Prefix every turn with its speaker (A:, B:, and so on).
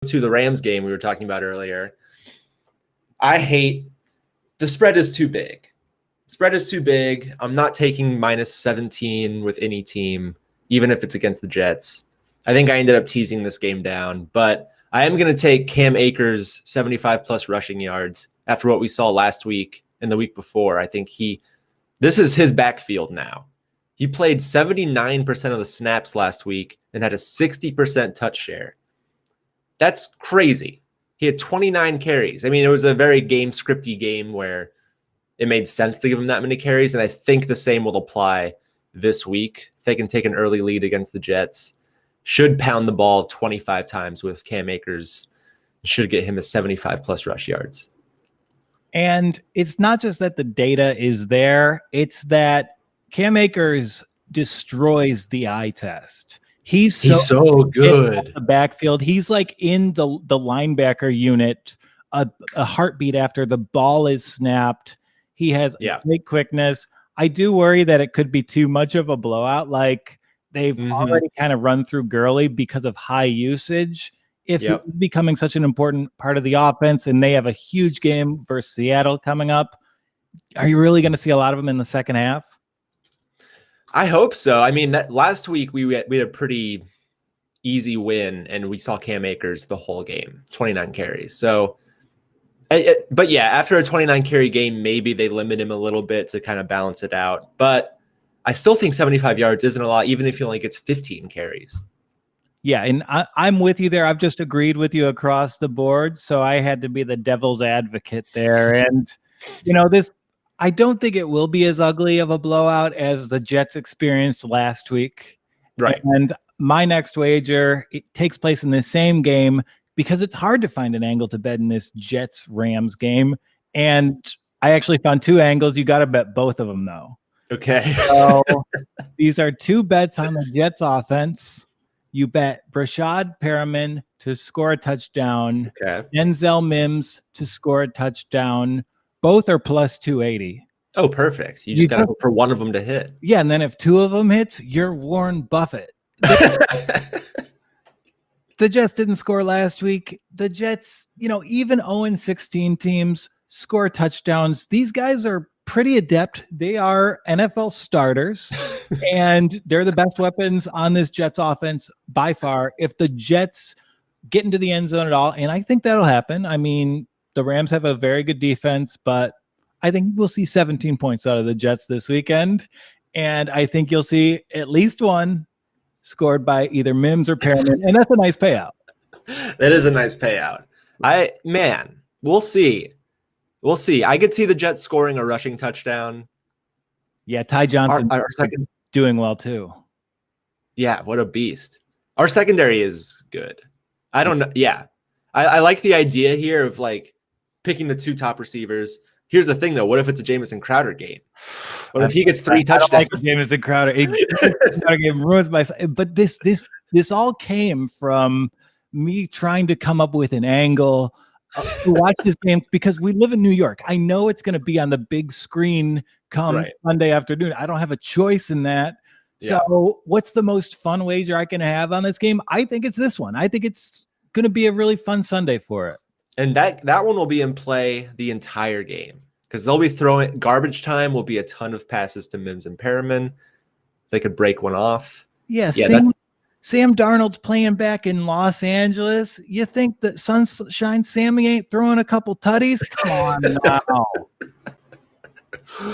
A: to the Rams game we were talking about earlier. I hate the spread is too big. Spread is too big. I'm not taking minus 17 with any team, even if it's against the Jets. I think I ended up teasing this game down, but I am going to take Cam Akers 75 plus rushing yards after what we saw last week and the week before. I think this is his backfield now. He played 79% of the snaps last week and had a 60% touch share. That's crazy. He had 29 carries. I mean, it was a very scripty game where it made sense to give him that many carries, and I think the same will apply this week. If they can take an early lead against the Jets, should pound the ball 25 times with Cam Akers, should get him a 75 plus rush yards.
B: And it's not just that the data is there, it's that Cam Akers destroys the eye test. He's so good. The backfield. He's like in the linebacker unit, a heartbeat after the ball is snapped. He has great quickness. I do worry that it could be too much of a blowout. Like they've already kind of run through Gurley because of high usage. If he's becoming such an important part of the offense and they have a huge game versus Seattle coming up, are you really going to see a lot of them in the second half?
A: I hope so. I mean, last week we had a pretty easy win, and we saw Cam Akers the whole game, 29 carries. So, but yeah, after a 29 carry game, maybe they limit him a little bit to kind of balance it out. But I still think 75 yards isn't a lot, even if he only gets 15 carries.
B: Yeah, and I'm with you there. I've just agreed with you across the board, so I had to be the devil's advocate there. And, I don't think it will be as ugly of a blowout as the Jets experienced last week.
A: Right.
B: And my next wager, it takes place in the same game because it's hard to find an angle to bet in this Jets-Rams game. And I actually found two angles. You got to bet both of them, though.
A: Okay.
B: So these are two bets on the Jets offense. You bet Brashad Perriman to score a touchdown.
A: Okay.
B: Denzel Mimms to score a touchdown. Both are plus 280.
A: Oh, perfect. You just got to hope for one of them to hit.
B: Yeah, and then if two of them hits, you're Warren Buffett. The Jets didn't score last week. The Jets, even 0-16 teams score touchdowns. These guys are pretty adept. They are NFL starters, and they're the best weapons on this Jets offense by far. If the Jets get into the end zone at all, and I think that'll happen. I mean, the Rams have a very good defense, but I think we'll see 17 points out of the Jets this weekend. And I think you'll see at least one scored by either Mimms or Perriman. And that's a nice payout.
A: That is a nice payout. We'll see. We'll see. I could see the Jets scoring a rushing touchdown.
B: Yeah, Ty Johnson doing well too.
A: Yeah, what a beast. Our secondary is good. I don't know. Yeah. I like the idea here of like picking the two top receivers. Here's the thing, though. What if it's a Jamison Crowder game? What if he gets 3 touchdowns?
B: I don't like Jamison Crowder. Game ruins my. But this all came from me trying to come up with an angle to watch this game because we live in New York. I know it's going to be on the big screen come Monday afternoon. I don't have a choice in that. Yeah. So what's the most fun wager I can have on this game? I think it's this one. I think it's going to be a really fun Sunday for it.
A: And that one will be in play the entire game because they'll be throwing garbage time. Will be a ton of passes to Mimms and Perriman. They could break one off.
B: Yeah, Sam Darnold's playing back in Los Angeles. You think that Sunshine Sammy ain't throwing a couple tutties? Come on now.